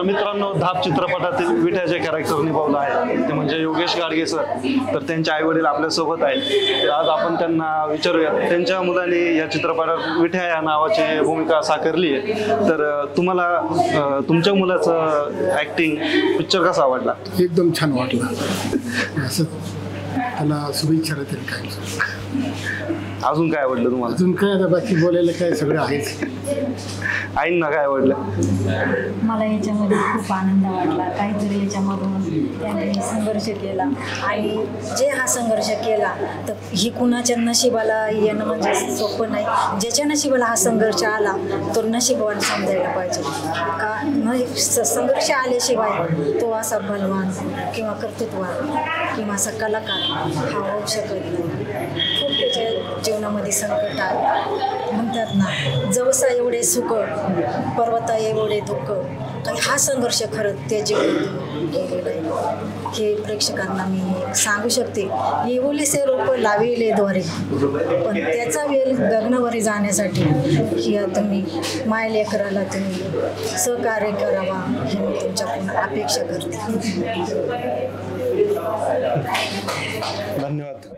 मित्रांनो, धाप चित्रपटातील विठ्याचे कॅरेक्टर निभावलं आहे ते म्हणजे योगेश गाडगे सर. तर त्यांचे आई वडील आपल्यासोबत आहेत. तर आज आपण त्यांना विचारूया त्यांच्या मुलांनी या चित्रपटात विठ्या या नावाची भूमिका साकारली आहे. तर तुम्हाला तुमच्या मुलाचं ऍक्टिंग पिक्चर कसा आवडला? एकदम छान वाटलं. असं त्याला शुभेच्छा राहतील काय. अजून काय आवडलं तुम्हाला? अजून काय आता बाकी बोलायला काय सगळं आहेच. आईंना काय आवडलं? मला याच्यामध्ये खूप आनंद वाटला. काहीतरी याच्यामधून त्यांनी संघर्ष केला आणि जे हा संघर्ष केला तर ही कुणाच्या नशिबाला येणं म्हणजे सोपं नाही. ज्याच्या नशिबाला हा संघर्ष आला तो नशीबवान समजायला पाहिजे. का संघर्ष आल्याशिवाय तो असा बलवान किंवा कर्तृत्ववान किंवा असा कलाकार हा होऊ शकत नाही. खूप त्याच्या जीवनामध्ये संकट आले म्हणतात ना, जवसा एवढे सुख पर्वता एवढे दुःख. आणि हा संघर्ष खरंच त्या जीवनातून गेलेला आहे हे प्रेक्षकांना मी सांगू शकते. येवलेसे रोप लाविले द्वारे पण त्याचा वेळ गगनावरी जाण्यासाठी ही तुम्ही मायलेकराला तुम्ही सहकार्य करावा हे मी तुमच्याकडून अपेक्षा करते. धन्यवाद.